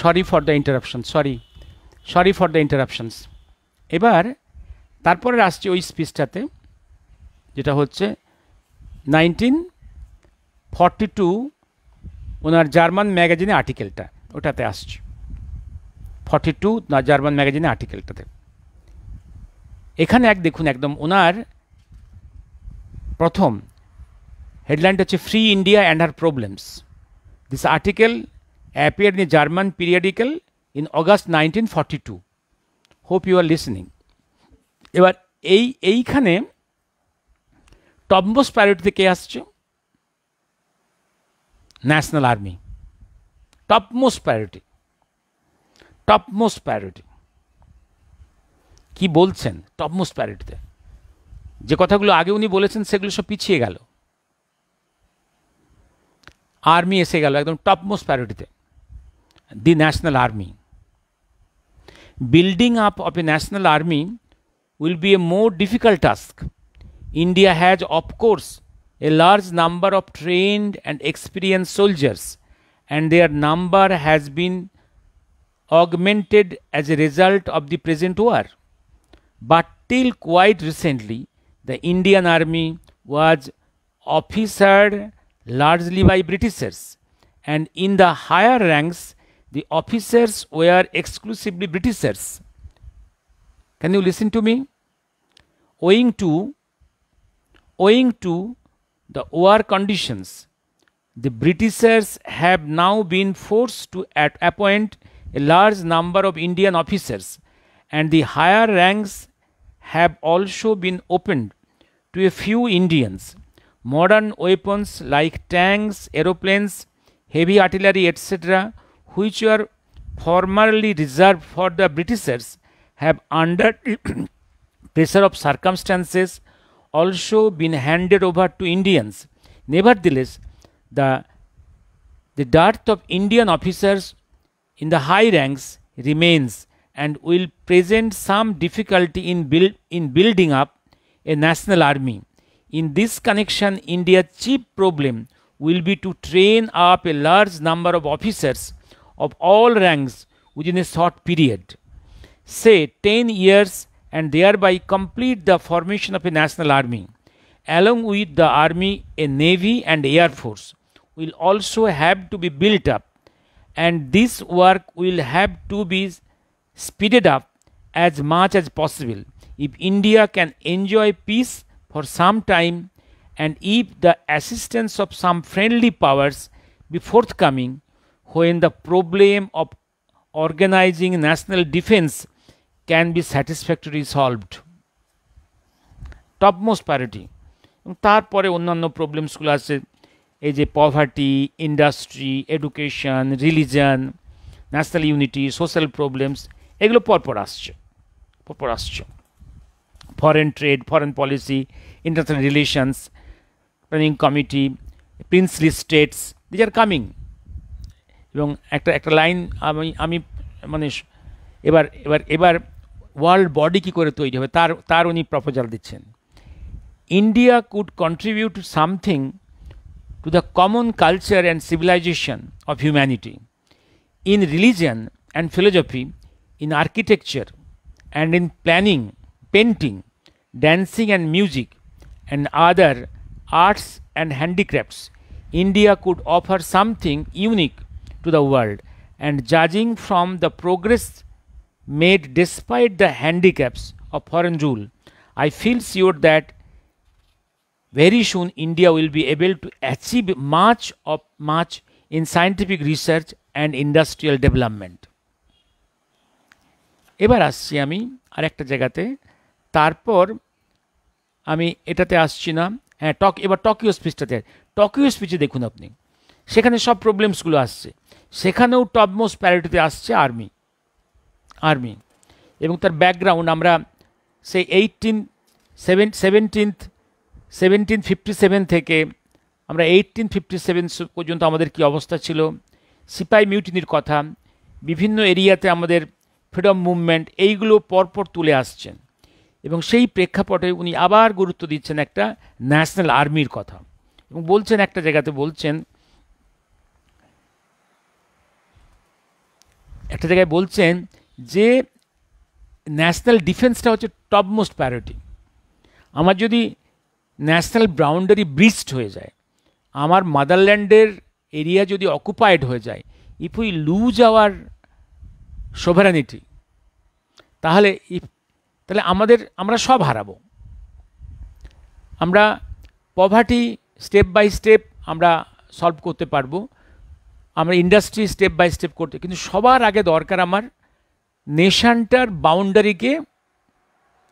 Sorry for the interruption, sorry for the interruptions. এবার তারপরে আসছে ওই স্পিচটাতে, যেটা হচ্ছে 1942 ওনার জার্মান ম্যাগাজিনে আর্টিকেলটা, ওটাতে আসছে 42 না জার্মান ম্যাগাজিনে আর্টিকেলটাতে। এখানে দেখুন একদম ওনার প্রথম হেডলাইনটা হচ্ছে free India and her problems. This article appeared in German periodical in August 1942। Hope you are listening. এবার এইখানে টপমোস্ট প্রায়োরিটিতে কে আসছে? National army. টপমোস্ট প্রায়োরিটি কি বলছেন? টপমোস্ট প্রায়োরিটিতে যে কথাগুলো আগে উনি বলেছেন সেগুলো সব পিছিয়ে গেল, আর্মি এসে গেল একদম টপমোস্ট প্রায়োরিটিতে। The national army, building up of a national army will be a more difficult task. India has, of course, a large number of trained and experienced soldiers, and their number has been augmented as a result of the present war. But till quite recently, the Indian army was officered largely by Britishers, and in the higher ranks, the officers were exclusively Britishers. Can you listen to me? Owing to the war conditions, the Britishers have now been forced to appoint a large number of Indian officers, and the higher ranks have also been opened to a few Indians. Modern weapons like tanks, aeroplanes, heavy artillery, etc., which were formerly reserved for the Britishers, have under pressure of circumstances also been handed over to Indians. Nevertheless, the dearth of Indian officers in the high ranks remains and will present some difficulty in building up a national army. In this connection, India's chief problem will be to train up a large number of officers of all ranks within a short period, say 10 years, and thereby complete the formation of a national army. Along with the army, a navy and air force will also have to be built up, and this work will have to be speeded up as much as possible if India can enjoy peace for some time, and if the assistance of some friendly powers be forthcoming when the problem of organizing national defense can be satisfactorily solved. Topmost priority. তারপরে অন্যান্য প্রবলেমসগুলো আছে, এই যে poverty, industry, education, religion, national unity, social problems, এগুলো পরপর আসছে। Foreign trade, foreign policy, international relations, planning committee, princely states, these are coming. এবং একটা লাইন আমি মানে এবার ওয়ার্ল্ড বডি কী করে তৈরি হবে তার উনি প্রপোজাল দিচ্ছেন। India could contribute something to the common culture and civilisation of humanity in religion and philosophy, in architecture, and in planning, painting, dancing and music, and other arts and handicrafts. India could offer something unique to the world, and judging from the progress made despite the handicaps of foreign rule, I feel sure that very soon India will be able to achieve much in scientific research and industrial development. এবার আসছি আমি আরেকটা জায়গাতে, তারপর আমি এটাতে আসছি না। হ্যাঁ, এবার টোকিও স্পিচে দেখুন আপনি, সেখানে সব প্রবলেমসগুলো আসছে। সেখানেও টপমোস্ট প্রায়োরিটিতে আসছে আর্মি এবং তার ব্যাকগ্রাউন্ড আমরা সেই 1757 থেকে আমরা 1857 পর্যন্ত আমাদের কি অবস্থা ছিল, সিপাই মিউটিনির কথা, বিভিন্ন এরিয়াতে আমাদের ফ্রিডম মুভমেন্ট, এইগুলো পরপর তুলে আসছেন এবং সেই প্রেক্ষাপটে উনি আবার গুরুত্ব দিচ্ছেন একটা ন্যাশনাল আর্মির কথা এবং বলছেন, একটা জায়গাতে বলছেন একটা জায়গায় বলছেন যে ন্যাশনাল ডিফেন্সটা হচ্ছে টপ মোস্ট প্রায়োরিটি। আমার যদি ন্যাশনাল বাউন্ডারি ব্রিচড হয়ে যায়, আমার মাদারল্যান্ডের এরিয়া যদি অকুপাইড হয়ে যায়, ইফ উই লুজ আওয়ার সোভারেনিটি, তাহলে আমরা সব হারাবো। আমরা পভার্টি স্টেপ বাই স্টেপ আমরা সলভ করতে পারবো, আমরা ইন্ডাস্ট্রি স্টেপ বাই স্টেপ করতে, কিন্তু সবার আগে দরকার আমার নেশনটার বাউন্ডারিকে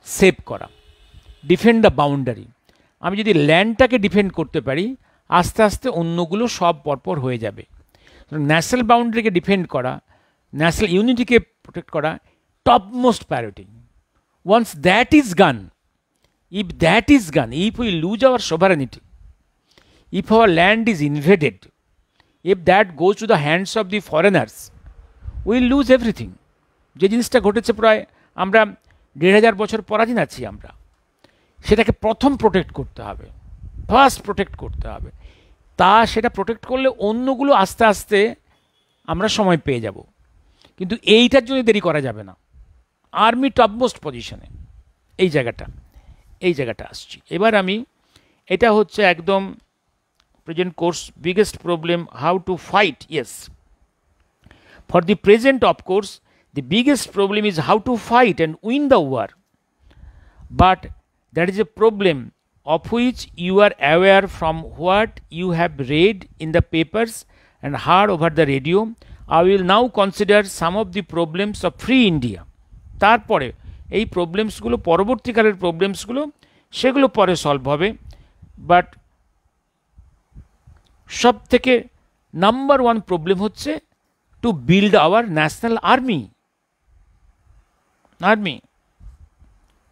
সেভ করা, ডিফেন্ড দ্য বাউন্ডারি। আমি যদি ল্যান্ডটাকে ডিফেন্ড করতে পারি, আস্তে আস্তে অন্যগুলো সব পরপর হয়ে যাবে। ন্যাশনাল বাউন্ডারিকে ডিফেন্ড করা, ন্যাশনাল ইউনিটিকে প্রোটেক্ট করা top most priority. Once that is gone, if we lose our sovereignty, if our land is invaded, if that goes to the hands of the foreigners, we will lose everything. যে জিনিসটা ঘটেছে প্রায় আমরা ১,৫০০ বছর পরাধীন আছি আমরা, সেটাকে প্রথম প্রোটেক্ট করতে হবে, ফার্স্ট প্রোটেক্ট করতে হবে। সেটা প্রোটেক্ট করলে অন্যগুলো আস্তে আস্তে আমরা সময় পেয়ে যাব, কিন্তু এইটার জন্য দেরি করা যাবে না। আর্মি টপমোস্ট পজিশনে এই জায়গাটা আসছি। এবার এটা হচ্ছে একদম present course biggest problem, how to fight. Yes, for the present of course the biggest problem is how to fight and win the war, but that is a problem of which you are aware from what you have read in the papers and heard over the radio. I will now consider some of the problems of free India. তারপরে এই প্রবলেমসগুলো, পরবর্তীকালের প্রবলেমসগুলো, সেগুলো পরে solve হবে। But সব থেকে number one problem হচ্ছে to build our national army.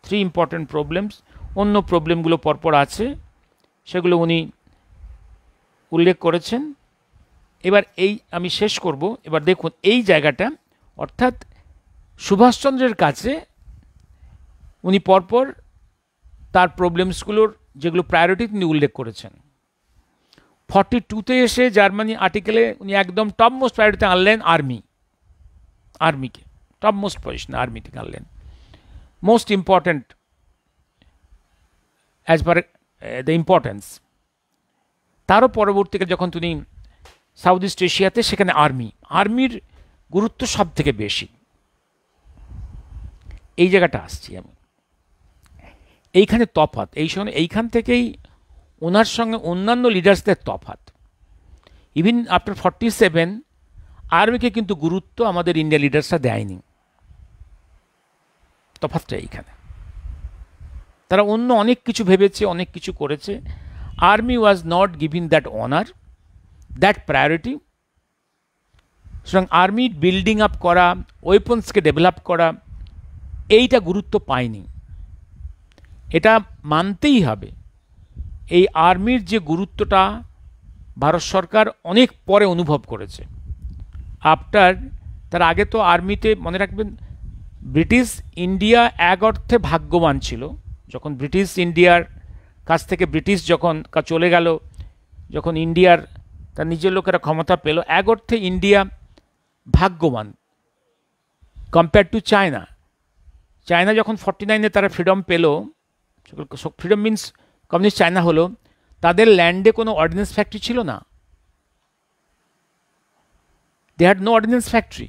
3 important problems. অন্য প্রবলেমগুলো পরপর আছে, সেগুলো উনি উল্লেখ করেছেন। এবার আমি শেষ করব। এবার দেখুন এই জায়গাটা, অর্থাৎ সুভাষচন্দ্রের কাছে উনি পরপর তার প্রবলেমসগুলোর যেগুলো প্রায়োরিটি তিনি উল্লেখ করেছেন। 42-তে এসে জার্মানি আর্টিকেলে উনি একদম টপ মোস্ট প্রায়োরিটিতে আনলেন আর্মিকে, টপ মোস্ট পজিশন আর্মিটিকে আনলেন, most important as per the importance. তারও পরবর্তীকালে যখন তিনি সাউথ ইস্ট এশিয়াতে, সেখানে আর্মির গুরুত্ব সব থেকে বেশি। এই জায়গাটা আসছি আমি। এইখানে তফাৎ, এইখান থেকেই ওনার সঙ্গে অন্যান্য লিডার্সদের তফাৎ। ইভিন আফটার 47 আর্মিকে কিন্তু গুরুত্ব আমাদের ইন্ডিয়া লিডার্সরা দেয়নি। তফাৎটা এইখানে। তারা অন্য অনেক কিছু ভেবেছে, অনেক কিছু করেছে। Army was not giving that honour, that priority. সুতরাং আর্মি বিল্ডিং আপ করা, ওয়েপন্সকে ডেভেলপ করা, এইটা গুরুত্ব পায়নি। এটা মানতেই হবে। এই আর্মির যে গুরুত্বটা ভারত সরকার অনেক পরে অনুভব করেছে। তার আগে তো আর্মিতে, মনে রাখবেন, ব্রিটিশ ইন্ডিয়া এক অর্থে ভাগ্যবান ছিল। যখন ব্রিটিশ ইন্ডিয়ার কাছ থেকে যখন চলে গেল, যখন ইন্ডিয়ার তার নিজের লোকেরা ক্ষমতা পেল, এক অর্থে ইন্ডিয়া ভাগ্যবান কম্পেয়ার টু চায়না। যখন 49-এ তারা ফ্রিডম পেল, ফ্রিডম মিন্স কমিউনিস্ট চায়না হলো, তাদের ল্যান্ডে কোনো অর্ডিন্যান্স ফ্যাক্টরি ছিল না। They had no ordnance factory.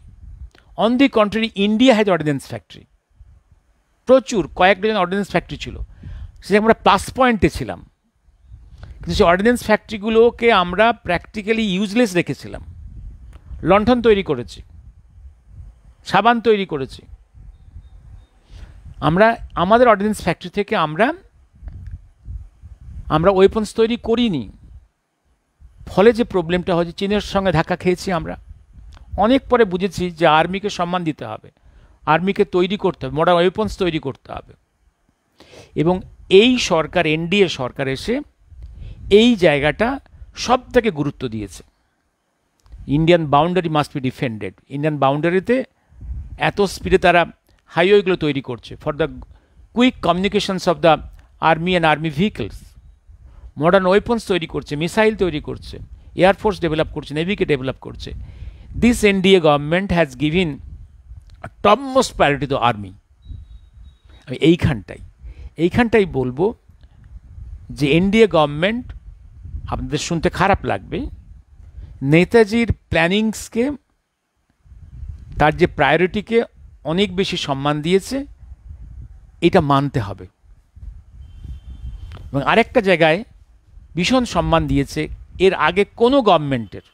On the contrary, India has ordnance factory, প্রচুর, কয়েক ডজন অর্ডিন্যান্স ফ্যাক্টরি ছিল। সেটা আমরা প্লাস পয়েন্টে ছিলাম, কিন্তু সেই অর্ডিন্যান্স ফ্যাক্টরিগুলোকে আমরা প্র্যাকটিক্যালি ইউজলেস রেখেছিলাম। লণ্ঠন তৈরি করেছি, সাবান তৈরি করেছি আমরা। আমাদের অর্ডিন্যান্স ফ্যাক্টরি থেকে আমরা ওয়েপন্স তৈরি করিনি। ফলে যে প্রবলেমটা হচ্ছে, চীনের সঙ্গে ধাক্কা খেয়েছি আমরা। অনেক পরে বুঝেছি যে আর্মিকে সম্মান দিতে হবে, আর্মিকে তৈরি করতে হবে, মডার্ন ওয়েপন্স তৈরি করতে হবে। এবং এই সরকার, এনডিএ সরকার এসে এই জায়গাটা সব থেকে গুরুত্ব দিয়েছে। Indian boundary must be defended. Indian বাউন্ডারিতে এত স্পিডে তারা হাইওয়েগুলো তৈরি করছে for the quick communications of the army and army vehicles. Modern weapons তৈরি করছে, মিসাইল তৈরি করছে, এয়ারফোর্স ডেভেলপ করছে, নেভিকে ডেভেলপ করছে। This NDA government has given top most priority to army. আমি এইখানটাই বলবো যে এনডিএ গভর্নমেন্ট, আপনাদের শুনতে খারাপ লাগবে, নেতাজির প্ল্যানিংসকে, তার যে প্রায়োরিটিকে অনেক বেশি সম্মান দিয়েছে, এটা মানতে হবে। এবং আরেকটা জায়গায় ভীষণ সম্মান দিয়েছে, এর আগে কোনো গভর্নমেন্টের,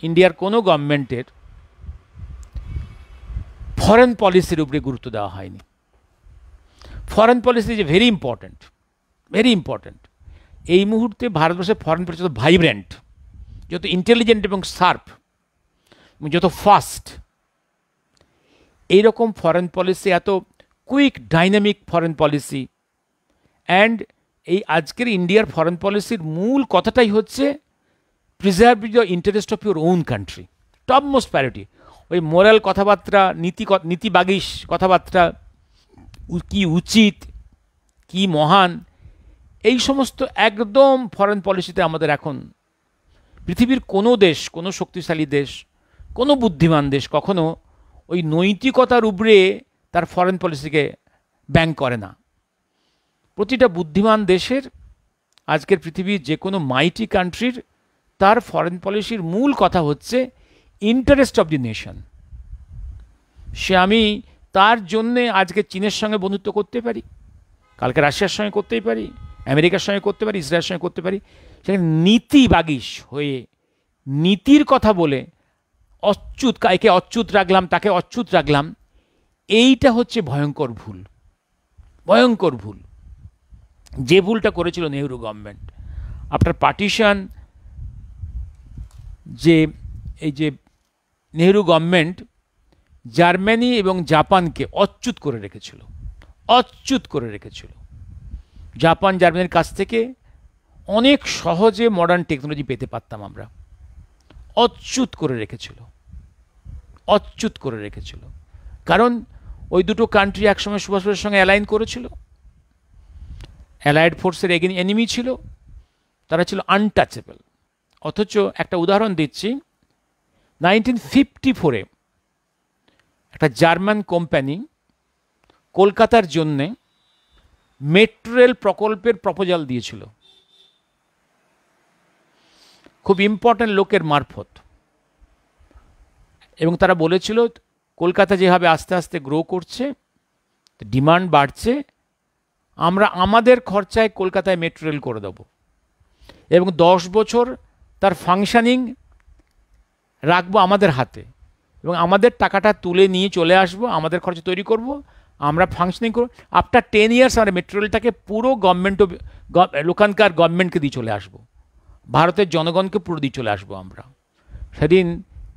ইন্ডিয়ার কোনো গভর্নমেন্টের ফরেন পলিসির উপরে গুরুত্ব দেওয়া হয়নি। Foreign policy is very important, very important. এই মুহূর্তে ভারতবর্ষের ফরেন পলিসি যত ভাইব্রেন্ট, যত ইন্টেলিজেন্ট এবং শার্প, যত ফাস্ট, এইরকম ফরেন পলিসি, এত quick dynamic foreign policy. And এই আজকের ইন্ডিয়ার ফরেন পলিসির মূল কথাটাই হচ্ছে preserve the interest of your own country, top most priority. ওই মোরাল কথাবার্তা, নীতিবাগীশ কথাবার্তা, কি উচিত, কি মহান, এই সমস্ত একদম ফরেন পলিসিতে আমাদের এখন পৃথিবীর কোনো দেশ, কোনো শক্তিশালী দেশ, কোনো বুদ্ধিমান দেশ কখনো ওই নৈতিকতার উপরে তার ফরেন পলিসিকে ব্যাংক করে না। প্রতিটা বুদ্ধিমান দেশের, আজকের পৃথিবীর যে কোনো মাইটি কান্ট্রির, তার ফরেন পলিসির মূল কথা হচ্ছে ইন্টারেস্ট অফ দি নেশন। আমি তার জন্যে আজকে চীনের সঙ্গে বন্ধুত্ব করতে পারি, কালকে রাশিয়ার সঙ্গে করতেই পারি, আমেরিকার সঙ্গে করতে পারি, ইসরায়েলের সঙ্গে করতে পারি। সেখানে নীতিবাগীশ হয়ে, নীতির কথা বলে একে অচ্যুত রাখলাম, তাকে অচ্যুত রাখলাম, এইটা হচ্ছে ভয়ঙ্কর ভুল, ভয়ঙ্কর ভুল। যে ভুলটা করেছিল নেহরু গভর্নমেন্ট আফটার পার্টিশন, যে এই যে নেহরু গভর্নমেন্ট জার্মানি এবং জাপানকে অচ্যুত করে রেখেছিল, অচ্যুত করে রেখেছিল। জাপান জার্মানির কাছ থেকে অনেক সহজে মডার্ন টেকনোলজি পেতে পারতাম আমরা, অচ্যুত করে রেখেছিল, অচ্যুত করে রেখেছিল। কারণ ওই দুটো কান্ট্রি একসময় সুভাষ বোসের সঙ্গে অ্যালাইন করেছিল, অ্যালায়েড ফোর্সের এনিমি ছিল, তারা ছিল আনটাচেবল। অথচ একটা উদাহরণ দিচ্ছি, 1954-এ একটা জার্মান কোম্পানি কলকাতার জন্যে মেট্রো রেল প্রকল্পের প্রপোজাল দিয়েছিল, খুব ইম্পর্ট্যান্ট লোকের মারফত। এবং তারা বলেছিল কলকাতা যেভাবে আস্তে আস্তে গ্রো করছে, ডিমান্ড বাড়ছে, আমরা আমাদের খরচায় কলকাতায় মেট্রো রেল করে দেব এবং 10 বছর তার ফাংশনিং রাখবো আমাদের হাতে, এবং আমাদের টাকাটা তুলে নিয়ে চলে আসবো, আমাদের খরচা তৈরি করব, আমরা ফাংশনিং করব। আফটার 10 ইয়ার্স আমরা মেট্রো রেলটাকে পুরো ওখানকার গভর্নমেন্টকে দিয়ে চলে আসবো, ভারতের জনগণকে পুরো দিয়ে চলে আসবো আমরা। সেদিন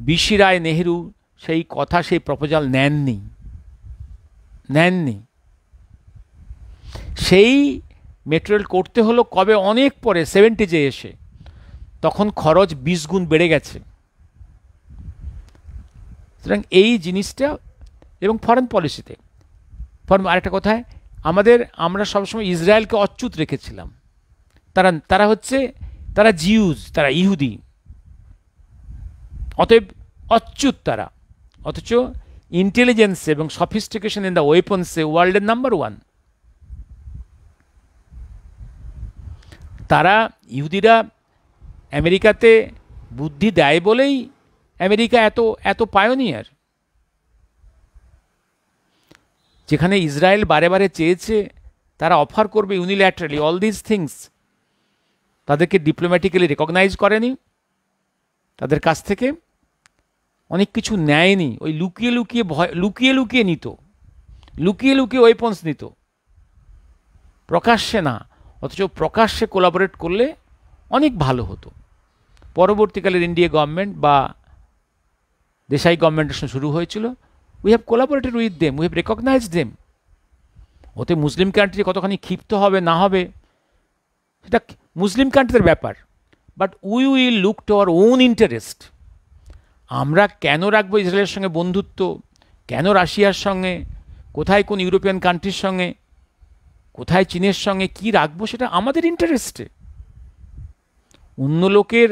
বিসি রায় নেহেরু সেই কথা, সেই প্রপোজাল নেননি। সেই মেট্রো রেল করতে হলো কবে, অনেক পরে, 70-এ এসে। তখন খরচ 20 গুণ বেড়ে গেছে। সুতরাং এই জিনিসটা, এবং ফরেন পলিসিতে আরেকটা কথায় আমরা সবসময় ইসরায়েলকে অচ্যুত রেখেছিলাম। তারা জিউজ, তারা ইহুদি, অতএব অচ্যুত তারা। অথচ ইন্টেলিজেন্স এবং সফিস্টিকেশন ইন দ্য ওয়েপন্সে ওয়ার্ল্ডের নাম্বার 1। তারা, ইহুদিরা আমেরিকাতে বুদ্ধি দেয় বলেই আমেরিকা এত পায়োনিয়ার। যেখানে ইসরায়েল বারে বারে চেয়েছে তারা অফার করবে ইউনিল্যাটারালি অল দিস থিংস, তাদেরকে ডিপ্লোম্যাটিক্যালি রেকগনাইজ করেনি, তাদের কাছ থেকে অনেক কিছু নেয়নি, ওই লুকিয়ে লুকিয়ে নিত, লুকিয়ে ওয়েপন্স নিত, প্রকাশ্যে না। অথচ প্রকাশ্যে কোলাবোরেট করলে অনেক ভালো হতো। পরবর্তীকালের ইন্ডিয়া গভর্নমেন্ট বা দেশাই গভর্নমেন্টের সঙ্গে শুরু হয়েছিল, we have collaborated with them, we have recognised them. ওতে মুসলিম কান্ট্রি কতখানি ক্ষিপ্ত হবে না হবে সেটা মুসলিম কান্ট্রিদের ব্যাপার, but we will look to our own interest. আমরা কেন রাখবো ইসরায়েলের সঙ্গে বন্ধুত্ব, কেন রাশিয়ার সঙ্গে, কোথায় কোন ইউরোপিয়ান কান্ট্রির সঙ্গে, কোথায় চীনের সঙ্গে কি রাখবো, সেটা আমাদের ইন্টারেস্টে। অন্য লোকের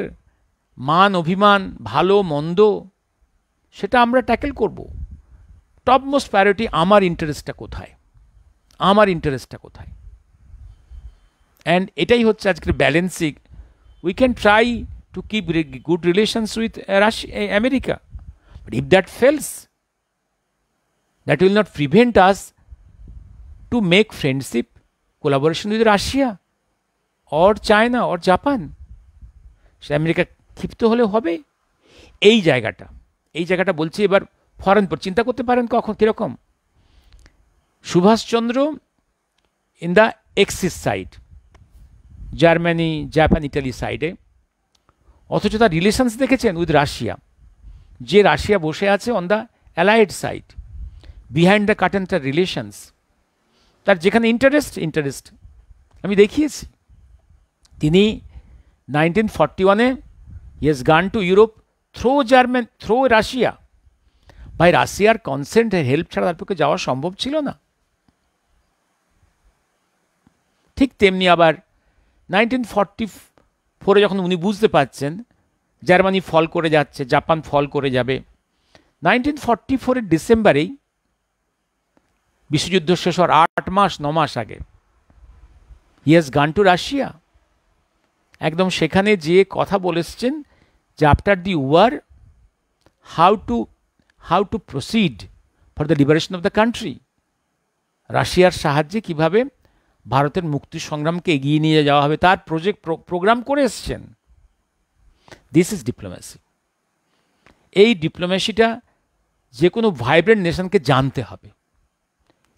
মান অভিমান, ভালো মন্দ, সেটা আমরা ট্যাকেল করব, টপ মোস্ট প্রায়োরিটি আমার ইন্টারেস্টটা কোথায়, আমার ইন্টারেস্টটা কোথায়। অ্যান্ড এটাই হচ্ছে আজকের ব্যালেন্সিং। We can try to keep good relations with America, but if that fails, that will not prevent us to make friendship collaboration with Russia or China or Japan. সে America ক্ষিপ্ত হলে হবে। এই জায়গাটা বলছি। এবার ফরেন পর চিন্তা করতে পারেন কখন কীরকম। Subhash Chandra in the Axis side, Germany, Japan, Italy সাইডে, অথচ তার রিলেশনস দেখেছেন উইথ রাশিয়া, যে রাশিয়া বসে আছে on the allied side, behind the curtain তার রিলেশনস, তার যেখানে ইন্টারেস্ট আমি দেখিয়েছি। তিনি 1941-এ he has gone to Europe through Russia. ভাই, রাশিয়ার কনসেন্ট হেল্প ছাড়া তার পক্ষে যাওয়া সম্ভব ছিল না। ঠিক তেমনি আবার 1944-এ যখন উনি বুঝতে পারছেন জার্মানি ফল করে যাচ্ছে, জাপান ফল করে যাবে, 1944-এর ডিসেম্বরেই, বিশ্বযুদ্ধ শেষ হওয়ার 8-9 মাস আগে, he has gone to Russia. একদম সেখানে যে কথা বলেছেন যে after the war how to proceed for the liberation of the country. রাশিয়ার সাহায্যে কিভাবে ভারতের মুক্তি সংগ্রামকে এগিয়ে নিয়ে যাওয়া হবে তার প্রোগ্রাম করে এসছেন। This is diplomacy. এই ডিপ্লোম্যাসিটা যে কোনো ভাইব্রেন্ট নেশনকে জানতে হবে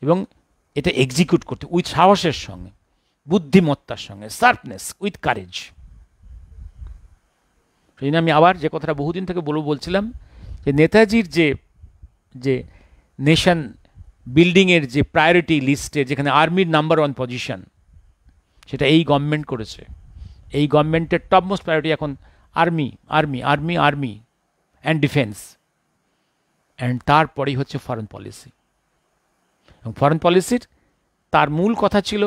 এবং এটা এক্সিকিউট করতে উইথ সাহসের সঙ্গে, বুদ্ধিমত্তার সঙ্গে, শার্পনেস, উইথ কারেজ। সেই জন্য আমি আবার যে কথাটা বহুদিন থেকে বলছিলাম যে নেতাজির যে নেশন বিল্ডিংয়ের যে প্রায়োরিটি লিস্টে যেখানে আর্মির নাম্বার 1 পজিশন, সেটা এই গভর্নমেন্ট করেছে। এই গভর্নমেন্টের টপ মোস্ট প্রায়োরিটি এখন army army army army and defence, and তারপরেই হচ্ছে ফরেন পলিসি। এবং ফরেন পলিসির তার মূল কথা ছিল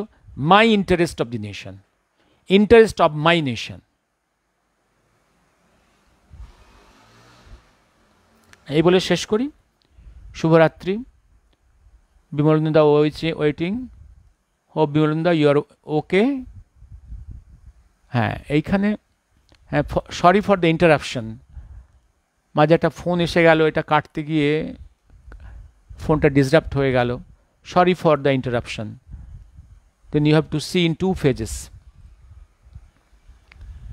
মাই interest of the nation, interest of my nation. এই বলে শেষ করি। শুভরাত্রি। বিমলন্দা ওয়েটিং। হোপ বিমলন্দা ইউ আর ওকে। হ্যাঁ, এইখানে, হ্যাঁ, সরি ফর দ্য ইন্টারাপশন। মাঝে একটা ফোন এসে গেল, এটা কাটতে গিয়ে ফোনটা ডিসরাপ্ট হয়ে গেল। Sorry for the interruption. Then you have to see in 2 phases।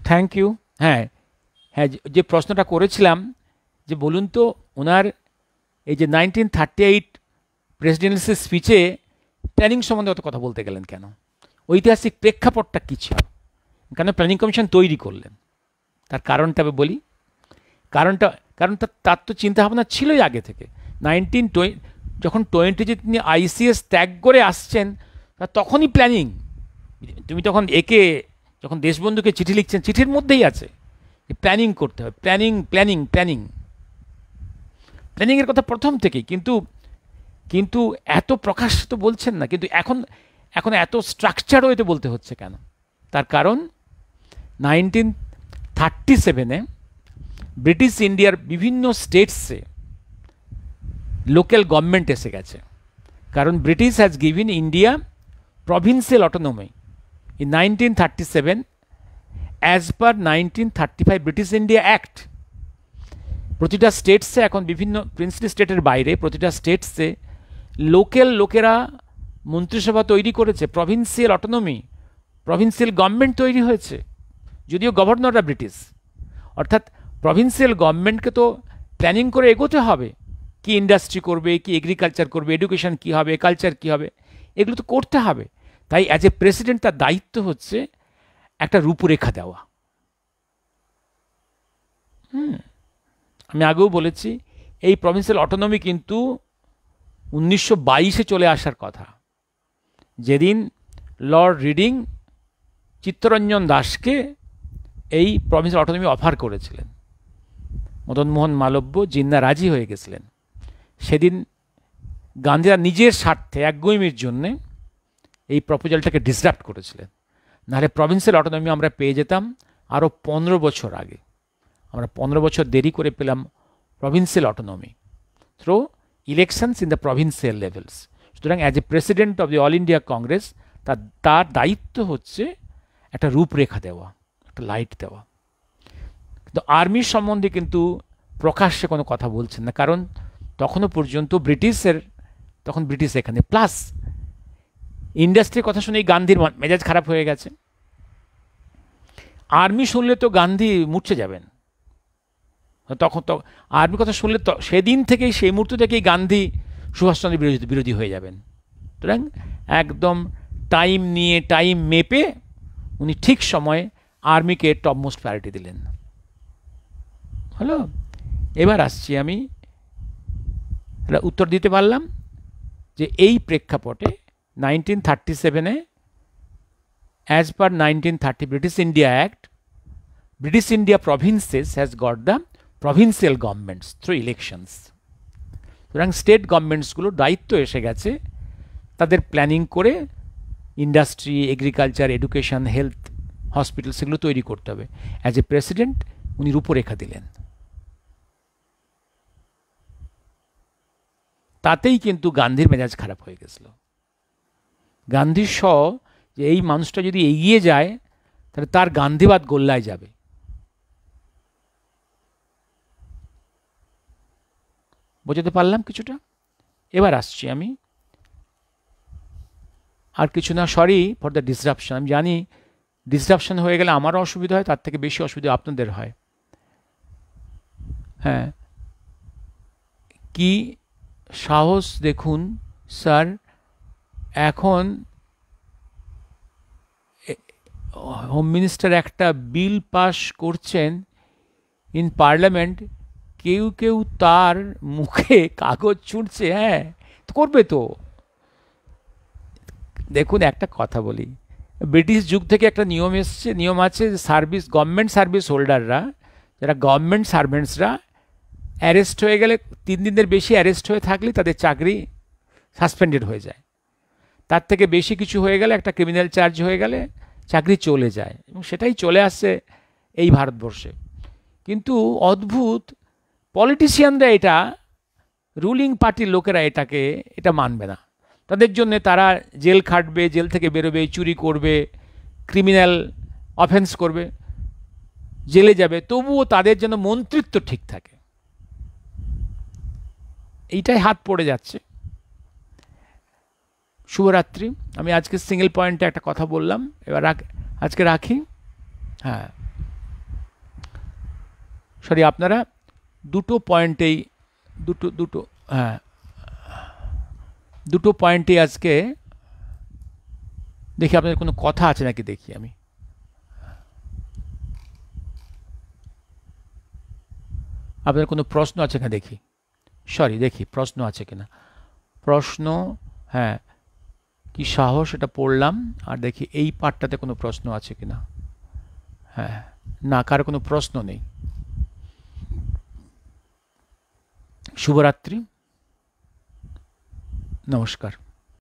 Thank you. হ্যাঁ হ্যাঁ, যে প্রশ্নটা করেছিলাম যে বলুন তো ওনার এই যে 1938 প্রেসিডেন্সি স্পিচে প্ল্যানিং সম্বন্ধে অত কথা বলতে গেলেন কেন? ঐতিহাসিক প্রেক্ষাপটটা কী ছিল? কেন প্ল্যানিং কমিশন তৈরি করলেন? তার কারণটা বলি। কারণ তার তো চিন্তাভাবনা ছিলই আগে থেকে। 1920 যখন 20 তিনি ICS ত্যাগ করে আসছেন, তখনই প্ল্যানিং। তুমি তখন যখন দেশবন্ধুকে চিঠি লিখছেন, চিঠির মধ্যেই আছে প্ল্যানিং করতে হবে। প্ল্যানিংয়ের কথা প্রথম থেকেই, কিন্তু এত প্রকাশিত বলছেন না। কিন্তু এখন এত স্ট্রাকচার ওয়েতে বলতে হচ্ছে কেন? তার কারণ 1937-এ ব্রিটিশ ইন্ডিয়ার বিভিন্ন স্টেটসে লোকাল গভর্নমেন্ট এসে গেছে। কারণ British has given India provincial autonomy in 1937 as per 1935 British India act. প্রতিটা স্টেটসে এখন বিভিন্ন প্রিন্সলি স্টেটের বাইরে প্রতিটা স্টেটসে লোকেরা মন্ত্রিসভা তৈরি করেছে, প্রভিন্সিয়াল অটোনমি, প্রভিন্সিয়াল গভর্নমেন্ট তৈরি হয়েছে, যদিও গভর্নররা ব্রিটিশ। অর্থাৎ প্রভিন্সিয়াল গভর্নমেন্টকে তো প্ল্যানিং করে এগোতে হবে, কি ইন্ডাস্ট্রি করবে, কি এগ্রিকালচার করবে, এডুকেশন কি হবে, কালচার কি হবে, এগুলো তো করতে হবে। তাই অ্যাজ এ প্রেসিডেন্ট তার দায়িত্ব হচ্ছে একটা রূপরেখা দেওয়া। আমি আগেও বলেছি এই প্রভিন্সিয়াল অটোনমি কিন্তু 1922-এ চলে আসার কথা, যেদিন লর্ড রিডিং চিত্তরঞ্জন দাসকে এই প্রভিন্সিয়াল অটোনমি অফার করেছিলেন। মদনমোহন মালব্য জিন্না রাজি হয়ে গেছিলেন। সেদিন গান্ধীরা নিজের স্বার্থে একগুঁয়েমির জন্যে এই প্রপোজালটাকে ডিসরাপ্ট করেছিলেন। নাহলে প্রভিন্সিয়াল অটোনমি আমরা পেয়ে যেতাম আরও 15 বছর আগে। আমরা 15 বছর দেরি করে পেলাম provincial autonomy through elections in the provincial levels. সুতরাং as a president of the All India Congress তার দায়িত্ব হচ্ছে একটা রূপরেখা দেওয়া, একটা লাইট দেওয়া। কিন্তু আর্মির সম্বন্ধে কিন্তু প্রকাশ্যে কোনো কথা বলছেন না, কারণ তখনও পর্যন্ত ব্রিটিশ এখানে, প্লাস ইন্ডাস্ট্রির কথা শুনেই গান্ধীর মেজাজ খারাপ হয়ে গেছে। আর্মি শুনলে তো গান্ধী মূর্ছে যাবেন, তখন তো আর্মির কথা শুনলে তো সেদিন থেকেই, সেই মুহূর্ত থেকেই গান্ধী সুভাষচন্দ্র বিরোধী হয়ে যাবেন। সুতরাং একদম টাইম নিয়ে, টাইম মেপে উনি ঠিক সময়ে আর্মিকে টপ মোস্ট প্রায়োরিটি দিলেন। হলো, এবার আসছি আমি, উত্তর দিতে পারলাম যে এই প্রেক্ষাপটে 1937-এ as per 1930 British India Act, British India provinces has got the provincial governments through elections. সুতরাং স্টেট গভর্নমেন্টসগুলোর দায়িত্ব এসে গেছে তাদের প্ল্যানিং করে industry, agriculture, education, health, hospital সেগুলো তৈরি করতে হবে। অ্যাজ এ প্রেসিডেন্ট উনি রূপরেখা দিলেন। তাতেই কিন্তু গান্ধীর মেজাজ খারাপ হয়ে গেছিল। গান্ধীর যে এই মানুষটা যদি এগিয়ে যায় তাহলে তার গান্ধীবাদ গোল্লায় যাবে। বোঝাতে পারলাম কিছুটা? এবার আসছি আমি, আর কিছু না, সরি ফর দ্য ডিসরাপশন। আমি জানি ডিসরাপশন হয়ে গেলে আমারও অসুবিধা হয়, তার থেকে বেশি অসুবিধা আপনাদের হয়। হ্যাঁ, কি সাহস দেখুন স্যার, এখন হোম মিনিস্টার একটা বিল পাস করছেন ইন পার্লামেন্ট, কেউ তার মুখে কাগজ ছুঁড়ছে। হ্যাঁ, করবে তো। দেখুন একটা কথা বলি, ব্রিটিশ যুগ থেকে একটা নিয়ম আছে, গভর্নমেন্ট সার্ভিস হোল্ডাররা, যারা গভর্নমেন্ট সার্ভেন্টসরা অ্যারেস্ট হয়ে গেলে, 3 দিনের বেশি অ্যারেস্ট হয়ে থাকলে তাদের চাকরি সাসপেন্ডেড হয়ে যায়। তার থেকে বেশি কিছু হয়ে গেলে, একটা ক্রিমিনাল চার্জ হয়ে গেলে চাকরি চলে যায়, এবং সেটাই চলে আসছে এই ভারতবর্ষে। কিন্তু অদ্ভুত, পলিটিশিয়ানরা, এটা রুলিং পার্টির লোকেরা এটা মানবে না। তাদের জন্য তারা জেল খাটবে, জেল থেকে বেরোবে, চুরি করবে, ক্রিমিনাল অফেন্স করবে, জেলে যাবে, তবুও তাদের যেন মন্ত্রিত্ব ঠিক থাকে। এইটাই হাত পড়ে যাচ্ছে। শুভরাত্রি। আমি আজকে সিঙ্গেল পয়েন্টে একটা কথা বললাম, এবার আজকে রাখি। হ্যাঁ, সরি, আপনারা দুটো পয়েন্টেই দুটো পয়েন্টে আজকে দেখি আপনাদের কোনো কথা আছে নাকি, দেখি আমি। আপনাদের কোনো প্রশ্ন আছে কিনা দেখি, দেখি প্রশ্ন আছে কিনা। প্রশ্ন, হ্যাঁ, কি সাহস, এটা পড়লাম। আর দেখি এই পার্টটাতে কোনো প্রশ্ন আছে কিনা। হ্যাঁ, না, কার কোনো প্রশ্ন নেই। শুভরাত্রি, নমস্কার।